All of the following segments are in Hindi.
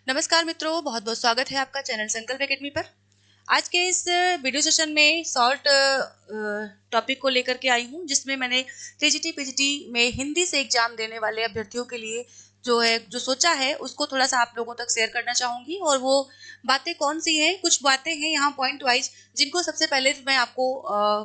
नमस्कार मित्रों, बहुत बहुत स्वागत है आपका चैनल संकल्प एकेडमी पर। आज के इस वीडियो सेशन में शॉर्ट टॉपिक को लेकर के आई हूँ, जिसमें मैंने टीजीटी पीजीटी में हिंदी से एग्जाम देने वाले अभ्यर्थियों के लिए जो सोचा है उसको थोड़ा सा आप लोगों तक शेयर करना चाहूँगी। और वो बातें कौन सी हैं, कुछ बातें हैं यहाँ पॉइंट वाइज, जिनको सबसे पहले मैं आपको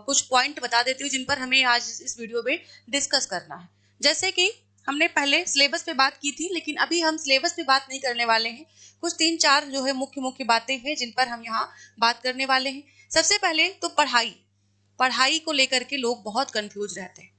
कुछ पॉइंट बता देती हूँ जिन पर हमें आज इस वीडियो में डिस्कस करना है। जैसे कि हमने पहले सिलेबस पे बात की थी, लेकिन अभी हम सिलेबस पे बात नहीं करने वाले हैं। कुछ 3-4 जो है मुख्य मुख्य बातें हैं जिन पर हम यहाँ बात करने वाले हैं। सबसे पहले तो पढ़ाई को लेकर के लोग बहुत कंफ्यूज रहते हैं।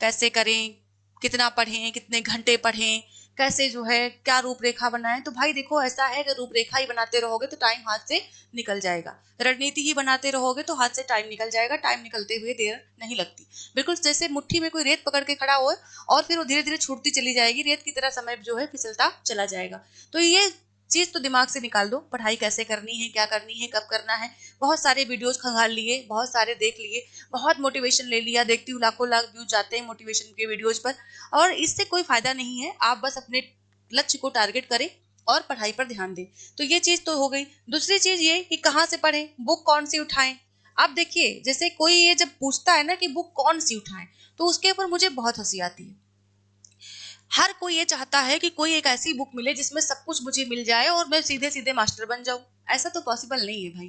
कैसे करें, कितना पढ़ें, कितने घंटे पढ़ें, कैसे जो है क्या रूपरेखा बनाएं। तो भाई देखो, ऐसा है कि रूपरेखा ही बनाते रहोगे तो टाइम हाथ से निकल जाएगा। रणनीति ही बनाते रहोगे तो हाथ से टाइम निकल जाएगा। टाइम निकलते हुए देर नहीं लगती। बिल्कुल जैसे मुट्ठी में कोई रेत पकड़ के खड़ा हो और फिर वो धीरे धीरे छूटती चली जाएगी, रेत की तरह समय जो है फिसलता चला जाएगा। तो ये चीज तो दिमाग से निकाल दो। पढ़ाई कैसे करनी है, क्या करनी है, कब करना है। बहुत सारे वीडियोस खंगाल लिए, बहुत सारे देख लिए, बहुत मोटिवेशन ले लिया। देखती हूँ लाखों लाख व्यूज जाते हैं मोटिवेशन के वीडियोज पर, और इससे कोई फायदा नहीं है। आप बस अपने लक्ष्य को टारगेट करें और पढ़ाई पर ध्यान दें। तो ये चीज तो हो गई। दूसरी चीज ये कि कहाँ से पढ़ें, बुक कौन सी उठाएं। आप देखिए, जैसे कोई ये जब पूछता है ना कि बुक कौन सी उठाएं, तो उसके ऊपर मुझे बहुत हंसी आती है। हर कोई ये चाहता है कि कोई एक ऐसी बुक मिले जिसमें सब कुछ मुझे मिल जाए और मैं सीधे सीधे मास्टर बन जाऊं। ऐसा तो पॉसिबल नहीं है भाई।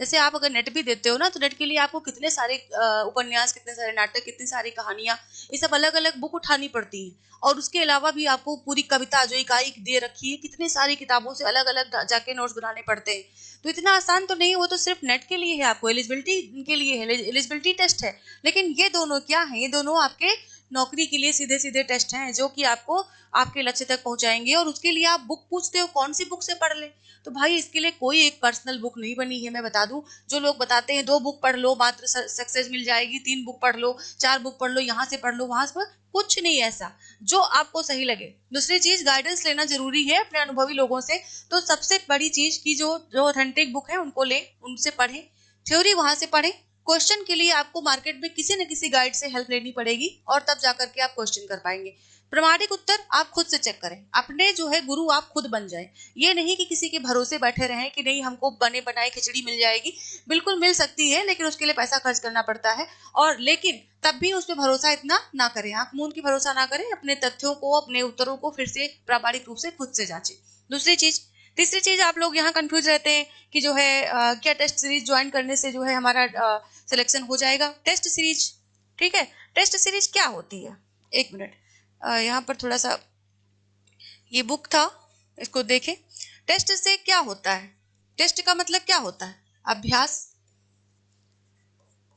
जैसे आप अगर नेट भी देते हो ना, तो नेट के लिए आपको कितने सारे उपन्यास, कितने सारे नाटक, कितनी सारी कहानियां, ये सब अलग अलग बुक उठानी पड़ती है। और उसके अलावा भी आपको पूरी कविता जो इकाई दे रखी है, कितनी सारी किताबों से अलग अलग जाके नोट्स बनाने पड़ते हैं। तो इतना आसान तो नहीं है। वो तो सिर्फ नेट के लिए है, आपको एलिजिबिलिटी के लिए है, एलिजिबिलिटी टेस्ट है। लेकिन ये दोनों क्या है? ये दोनों आपके नौकरी के लिए सीधे सीधे टेस्ट हैं, जो कि आपको आपके लक्ष्य तक पहुंचाएंगे। और उसके लिए आप बुक पूछते हो कौन सी बुक से पढ़ ले। तो भाई इसके लिए कोई एक पर्सनल बुक नहीं बनी है। मैं बता दूं, जो लोग बताते हैं 2 बुक पढ़ लो मात्र सक्सेस मिल जाएगी, 3 बुक पढ़ लो, 4 बुक पढ़ लो, यहाँ से पढ़ लो वहां से, कुछ नहीं ऐसा। जो आपको सही लगे। दूसरी चीज, गाइडेंस लेना जरूरी है अपने अनुभवी लोगों से। तो सबसे बड़ी चीज की जो जो ऑथेंटिक बुक है उनको लें, उनसे पढ़ें, थ्योरी वहां से पढ़ें। क्वेश्चन के लिए आपको मार्केट में किसी न किसी गाइड से हेल्प लेनी पड़ेगी, और तब जाकर के आप क्वेश्चन कर पाएंगे। प्रमाणिक उत्तर आप खुद से चेक करें। अपने जो है गुरु आप खुद बन जाएं। ये नहीं कि किसी के भरोसे बैठे रहें कि नहीं हमको बने बनाए खिचड़ी मिल जाएगी। बिल्कुल मिल सकती है, लेकिन उसके लिए पैसा खर्च करना पड़ता है। और लेकिन तब भी उस पर भरोसा इतना ना करें, आंख मूंद की भरोसा ना करें। अपने तथ्यों को, अपने उत्तरों को फिर से प्रामाणिक रूप से खुद से जांचें। दूसरी चीज, तीसरी चीज, आप लोग यहाँ कंफ्यूज रहते हैं कि जो है क्या टेस्ट सीरीज ज्वाइन करने से जो है हमारा सिलेक्शन हो जाएगा। टेस्ट सीरीज, ठीक है, टेस्ट सीरीज क्या होती है? एक मिनट, यहाँ पर थोड़ा सा ये बुक था, इसको देखें। टेस्ट से क्या होता है? टेस्ट का मतलब क्या होता है? अभ्यास,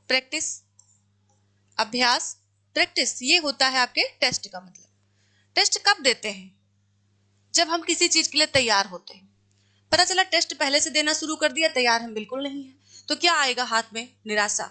प्रैक्टिस, अभ्यास, प्रैक्टिस, ये होता है आपके टेस्ट का मतलब। टेस्ट कब देते हैं? जब हम किसी चीज के लिए तैयार होते हैं। पता चला टेस्ट पहले से देना शुरू कर दिया, तैयार हम बिल्कुल नहीं है, तो क्या आएगा हाथ में? निराशा।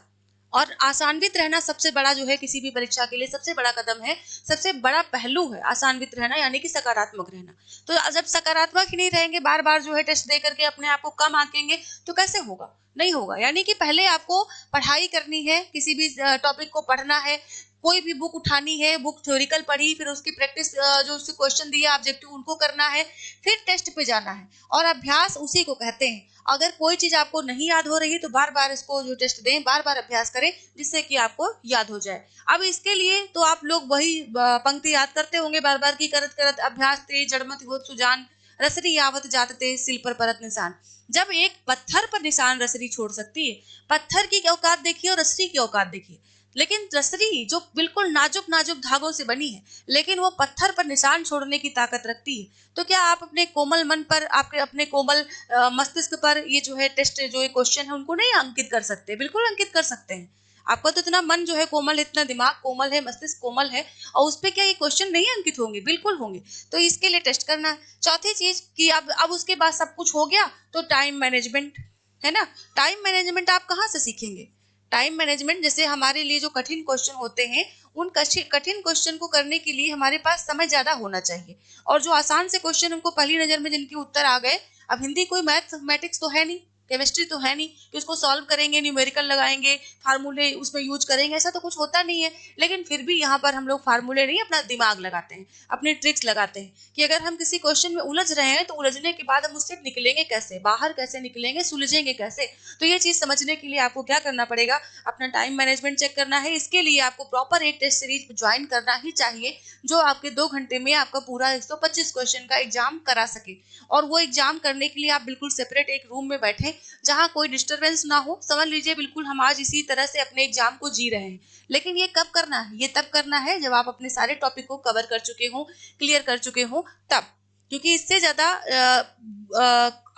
और आसान्वित रहना सबसे बड़ा जो है किसी भी परीक्षा के लिए सबसे बड़ा कदम है, सबसे बड़ा पहलू है आसान्वित रहना, यानी कि सकारात्मक रहना। तो जब सकारात्मक ही नहीं रहेंगे, बार बार जो है टेस्ट दे करके अपने आप को कम आंकेंगे, तो कैसे होगा? नहीं होगा। यानी कि पहले आपको पढ़ाई करनी है, किसी भी टॉपिक को पढ़ना है, कोई भी बुक उठानी है, बुक थ्योरिकल पढ़ी, फिर उसकी प्रैक्टिस जो उससे क्वेश्चन दिया ऑब्जेक्टिव उनको करना है, फिर टेस्ट पे जाना है। और अभ्यास उसी को कहते हैं। अगर कोई चीज आपको नहीं याद हो रही तो बार बार इसको जो टेस्ट दें, बार बार अभ्यास करें, जिससे कि आपको याद हो जाए। अब इसके लिए तो आप लोग वही पंक्ति याद करते होंगे बार बार की, करत करत अभ्यास ते जड़मत होत सुजान, रसरी यावत जातते सिल पर परत निशान। जब एक पत्थर पर निशान रसरी छोड़ सकती है, पत्थर की औकात देखिए और रसरी की औकात देखिए। लेकिन रसरी जो बिल्कुल नाजुक नाजुक धागों से बनी है, लेकिन वो पत्थर पर निशान छोड़ने की ताकत रखती है। तो क्या आप अपने कोमल मन पर, आपके अपने कोमल मस्तिष्क पर ये जो है टेस्ट, जो ये क्वेश्चन है, उनको नहीं अंकित कर सकते? बिल्कुल अंकित कर सकते हैं। आपका तो इतना मन जो है कोमल, इतना दिमाग कोमल है, मस्तिष्क कोमल है, और उस पर क्या ये क्वेश्चन नहीं अंकित होंगे? बिल्कुल होंगे। तो इसके लिए टेस्ट करना है। चौथी चीज कि अब उसके बाद सब कुछ हो गया तो टाइम मैनेजमेंट है ना। टाइम मैनेजमेंट आप कहाँ से सीखेंगे? टाइम मैनेजमेंट, जैसे हमारे लिए जो कठिन क्वेश्चन होते हैं, उन कठिन क्वेश्चन को करने के लिए हमारे पास समय ज्यादा होना चाहिए। और जो आसान से क्वेश्चन, उनको पहली नजर में जिनके उत्तर आ गए, अब हिंदी कोई मैथमेटिक्स तो है नहीं, केमिस्ट्री तो है नहीं कि उसको सॉल्व करेंगे, न्यूमेरिकल लगाएंगे, फार्मूले उसमें यूज करेंगे, ऐसा तो कुछ होता नहीं है। लेकिन फिर भी यहाँ पर हम लोग फार्मूले नहीं, अपना दिमाग लगाते हैं, अपने ट्रिक्स लगाते हैं कि अगर हम किसी क्वेश्चन में उलझ रहे हैं तो उलझने के बाद हम उससे निकलेंगे कैसे, बाहर कैसे निकलेंगे, सुलझेंगे कैसे। तो ये चीज समझने के लिए आपको क्या करना पड़ेगा, अपना टाइम मैनेजमेंट चेक करना है। इसके लिए आपको प्रॉपर एक टेस्ट सीरीज ज्वाइन करना ही चाहिए जो आपके 2 घंटे में आपका पूरा 125 क्वेश्चन का एग्जाम करा सके। और वो एग्जाम करने के लिए आप बिल्कुल सेपरेट एक रूम में बैठे जहां कोई डिस्टरबेंस ना हो। समझ लीजिए बिल्कुल हम आज इसी तरह से अपने एग्जाम को जी रहे हैं। लेकिन ये कब करना है, ये तब करना है जब आप अपने सारे टॉपिक को कवर कर चुके हो, क्लियर कर चुके हो तब। क्योंकि इससे ज्यादा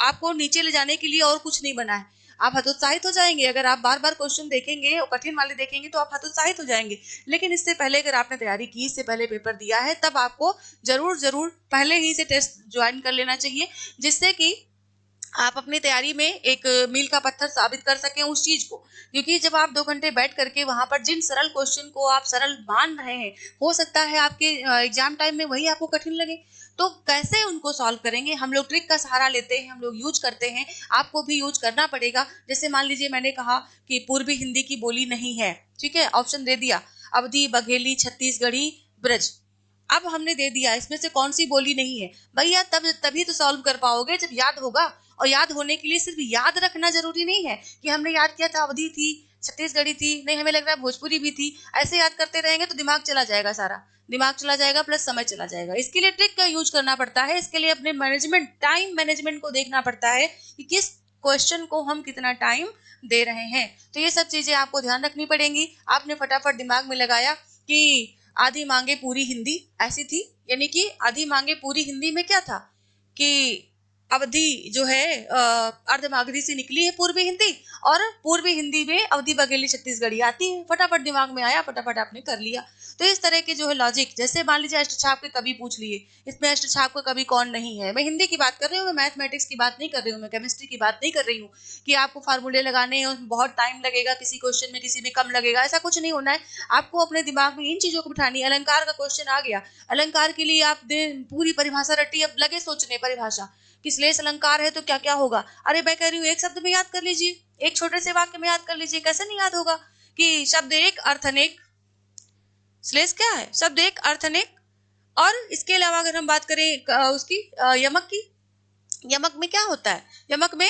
आपको नीचे ले जाने के लिए और कुछ नहीं बना है। आप हतोत्साहित हो जाएंगे अगर आप बार बार क्वेश्चन देखेंगे और कठिन वाले देखेंगे तो आप हतोत्साहित हो जाएंगे। लेकिन इससे पहले अगर आपने तैयारी की, इससे पहले पेपर दिया है, तब आपको जरूर जरूर पहले ही से टेस्ट ज्वाइन कर लेना चाहिए, जिससे कि आप अपनी तैयारी में एक मील का पत्थर साबित कर सकें उस चीज को। क्योंकि जब आप 2 घंटे बैठ करके वहां पर जिन सरल क्वेश्चन को आप सरल मान रहे हैं, हो सकता है आपके एग्जाम टाइम में वही आपको कठिन लगे। तो कैसे उनको सॉल्व करेंगे, हम लोग ट्रिक का सहारा लेते हैं, हम लोग यूज करते हैं, आपको भी यूज करना पड़ेगा। जैसे मान लीजिए मैंने कहा कि पूर्वी हिंदी की बोली नहीं है, ठीक है, ऑप्शन दे दिया, अवधी, बघेली, छत्तीसगढ़ी, ब्रज। अब हमने दे दिया इसमें से कौन सी बोली नहीं है, भैया तब तभी तो सॉल्व कर पाओगे जब याद होगा। और याद होने के लिए सिर्फ याद रखना जरूरी नहीं है कि हमने याद किया था अवधि थी, छत्तीसगढ़ी थी, नहीं हमें लग रहा है भोजपुरी भी थी। ऐसे याद करते रहेंगे तो दिमाग चला जाएगा, सारा दिमाग चला जाएगा प्लस समय चला जाएगा। इसके लिए ट्रिक का यूज करना पड़ता है। इसके लिए अपने मैनेजमेंट, टाइम मैनेजमेंट को देखना पड़ता है कि किस क्वेश्चन को हम कितना टाइम दे रहे हैं। तो ये सब चीजें आपको ध्यान रखनी पड़ेंगी। आपने फटाफट दिमाग में लगाया कि आधी मांगे पूरी हिंदी ऐसी थी, यानी कि आधी मांगे पूरी हिंदी में क्या था कि अवधि जो है अर्धमागधी से निकली है पूर्वी हिंदी, और पूर्वी हिंदी में अवधि, बघेली, छत्तीसगढ़ी आती है। फटाफट दिमाग में आया, फटाफट आपने कर लिया। तो इस तरह के जो है लॉजिक, जैसे मान लीजिए अष्टछाप के कवि पूछ लिए, इसमें अष्टछाप का कवि कौन नहीं है। मैं हिंदी की बात कर रही हूँ, मैं मैथमेटिक्स की बात नहीं कर रही हूँ, मैं केमिस्ट्री की बात नहीं कर रही हूँ कि आपको फार्मूले लगाने हैं, बहुत टाइम लगेगा, किसी क्वेश्चन में किसी में कम लगेगा, ऐसा कुछ नहीं होना है। आपको अपने दिमाग में इन चीजों को बिठानी है। अलंकार का क्वेश्चन आ गया, अलंकार के लिए आप पूरी परिभाषा रटी, अब लगे सोचने परिभाषा कि श्लेष अलंकार है तो क्या क्या होगा। अरे मैं कह रही हूँ एक शब्द में याद कर लीजिए, एक छोटे से वाक्य में याद कर लीजिए, कैसे नहीं याद होगा कि शब्द एक अर्थ अनेक, श्लेष क्या है, शब्द एक अर्थ अनेक। और इसके अलावा अगर हम बात करें उसकी यमक की, यमक में क्या होता है, यमक में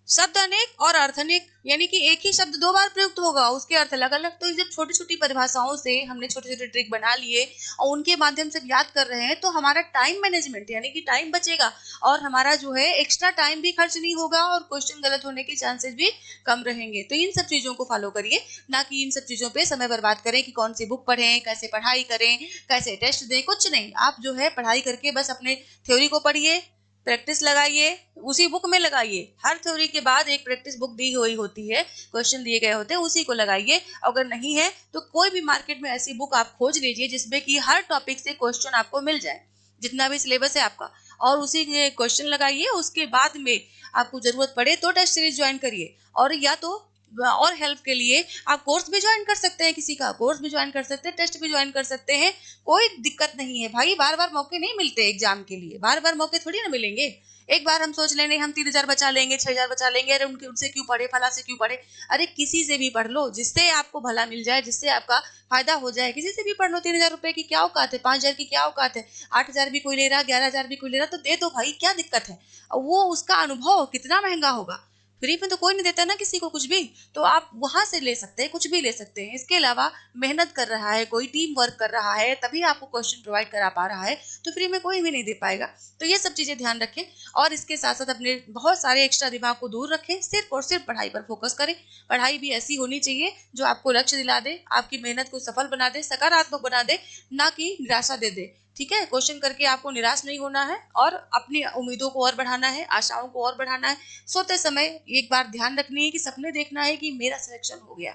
शब्द अनेक और अर्थ अनेक, यानी कि एक ही शब्द 2 बार प्रयुक्त होगा, उसके अर्थ अलग अलग। तो जब छोटी छोटी परिभाषाओं से हमने छोटे छोटे ट्रिक बना लिए और उनके माध्यम से याद कर रहे हैं, तो हमारा टाइम मैनेजमेंट यानी कि टाइम बचेगा और हमारा जो है एक्स्ट्रा टाइम भी खर्च नहीं होगा और क्वेश्चन गलत होने के चांसेस भी कम रहेंगे। तो इन सब चीजों को फॉलो करिए, ना कि इन सब चीजों पे समय बर्बाद करें कि कौन सी बुक पढ़ें, कैसे पढ़ाई करें, कैसे टेस्ट दें। कुछ नहीं, आप जो है पढ़ाई करके बस अपने थ्योरी को पढ़िए, प्रैक्टिस लगाइए, उसी बुक में लगाइए। हर थ्योरी के बाद एक प्रैक्टिस बुक दी हुई होती है, क्वेश्चन दिए गए होते हैं, उसी को लगाइए। अगर नहीं है तो कोई भी मार्केट में ऐसी बुक आप खोज लीजिए जिसमें कि हर टॉपिक से क्वेश्चन आपको मिल जाए, जितना भी सिलेबस है आपका, और उसी के क्वेश्चन लगाइए। उसके बाद में आपको जरूरत पड़े तो टेस्ट सीरीज ज्वाइन करिए, और या तो और हेल्प के लिए आप कोर्स भी ज्वाइन कर सकते हैं, किसी का कोर्स भी ज्वाइन कर सकते हैं, टेस्ट भी ज्वाइन कर सकते हैं। कोई दिक्कत नहीं है भाई, बार बार मौके नहीं मिलते एग्जाम के लिए, बार बार मौके थोड़ी ना मिलेंगे। एक बार हम सोच लेंगे हम 3,000 बचा लेंगे, 6,000 बचा लेंगे, अरे उनके उनसे क्यों पढ़े, फला से क्यों पढ़े। अरे किसी से भी पढ़ लो जिससे आपको भला मिल जाए, जिससे आपका फायदा हो जाए, किसी से भी पढ़ लो। 3,000 रुपए की क्या औकात है, 5,000 की क्या औकात है, 8,000 भी कोई ले रहा, 11,000 भी कोई ले रहा, तो दे दो भाई, क्या दिक्कत है। वो उसका अनुभव कितना महंगा होगा, फ्री में तो कोई नहीं देता ना किसी को कुछ भी। तो आप वहां से ले सकते हैं, कुछ भी ले सकते हैं। इसके अलावा मेहनत कर रहा है कोई, टीम वर्क कर रहा है, तभी आपको क्वेश्चन प्रोवाइड करा पा रहा है, तो फ्री में कोई भी नहीं दे पाएगा। तो ये सब चीजें ध्यान रखें, और इसके साथ साथ अपने बहुत सारे एक्स्ट्रा दिमाग को दूर रखें, सिर्फ और सिर्फ पढ़ाई पर फोकस करें। पढ़ाई भी ऐसी होनी चाहिए जो आपको लक्ष्य दिला दे, आपकी मेहनत को सफल बना दे, सकारात्मक बना दे, ना कि निराशा दे दे। ठीक है, क्वेश्चन करके आपको निराश नहीं होना है और अपनी उम्मीदों को और बढ़ाना है, आशाओं को और बढ़ाना है। सोते समय एक बार ध्यान रखनी है कि सपने देखना है कि मेरा सिलेक्शन हो गया।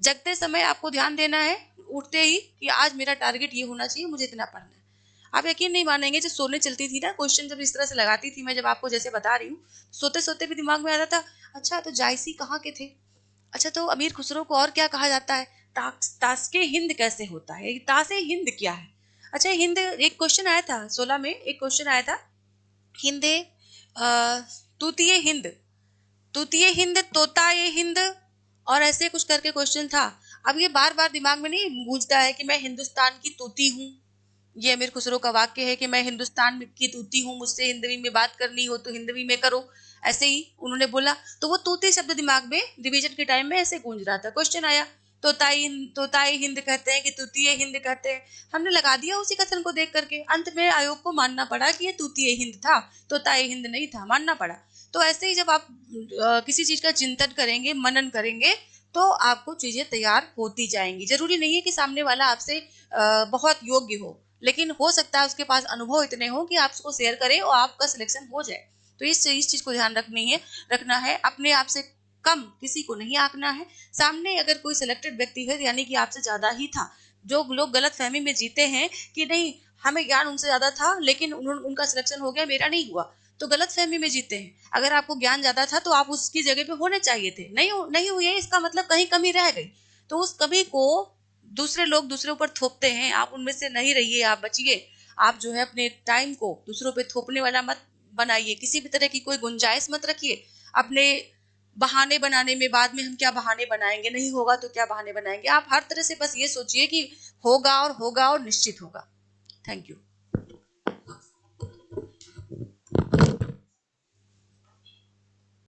जगते समय आपको ध्यान देना है उठते ही कि आज मेरा टारगेट ये होना चाहिए, मुझे इतना पढ़ना है। आप यकीन नहीं मानेंगे, जब सोने चलती थी ना, क्वेश्चन जब इस तरह से लगाती थी मैं, जब आपको जैसे बता रही हूँ, सोते सोते भी दिमाग में आता था, अच्छा तो जायसी कहाँ के थे, अच्छा तो अमीर खुसरो को और क्या कहा जाता है, तास्के हिंद कैसे होता है, तासे हिंद क्या है। अच्छा हिंद, एक क्वेश्चन आया था 16 में, एक क्वेश्चन आया था हिंदे तूतीय हिंद, तूतीय हिंद, तोता ये हिंद, और ऐसे कुछ करके क्वेश्चन था। अब ये बार बार दिमाग में नहीं गूंजता है कि मैं हिंदुस्तान की तूती हूँ। ये अमीर खुसरो का वाक्य है कि मैं हिंदुस्तान की तूती हूँ, मुझसे हिंदवी में बात करनी हो तो हिंदवी में करो, ऐसे ही उन्होंने बोला। तो वो तूती शब्द दिमाग में रिवीजन के टाइम में ऐसे गूंज रहा था। क्वेश्चन आया, तोताई हिंद कहते हैं कि तूतीय हिंद कहते हैं। हमने लगा दिया उसी कथन को देख करके। अंत में आयोग को मानना पड़ा कि ये तूतीय हिंद था, तोताई हिंद नहीं था, मानना पड़ा। तो ऐसे ही जब आप किसी चीज का चिंतन करेंगे, मनन करेंगे, तो आपको चीजें तैयार होती जाएंगी। जरूरी नहीं है कि सामने वाला आपसे बहुत योग्य हो, लेकिन हो सकता है उसके पास अनुभव इतने हो कि आप उसको शेयर करें और आपका सिलेक्शन हो जाए। तो इस चीज को ध्यान रखना है। अपने आप से कम किसी को नहीं आंकना है। सामने अगर कोई सिलेक्टेड व्यक्ति है, यानी कि आपसे ज्यादा ही था। जो लोग गलत फहमी में जीते हैं कि नहीं हमें ज्ञान उनसे ज्यादा था लेकिन उनका सिलेक्शन हो गया, मेरा नहीं हुआ, तो गलत फहमी में जीते हैं। अगर आपको ज्ञान ज्यादा था तो आप उसकी जगह पे होने चाहिए थे, नहीं हुए, इसका मतलब कहीं कमी रह गई। तो उस कमी को दूसरे लोग दूसरे ऊपर थोपते हैं, आप उनमें से नहीं रहिए, आप बचिए। आप जो है अपने टाइम को दूसरों पे थोपने वाला मत बनाइए, किसी भी तरह की कोई गुंजाइश मत रखिए अपने बहाने बनाने में। बाद में हम क्या बहाने बनाएंगे, नहीं होगा तो क्या बहाने बनाएंगे। आप हर तरह से बस ये सोचिए कि होगा और निश्चित होगा। Thank you.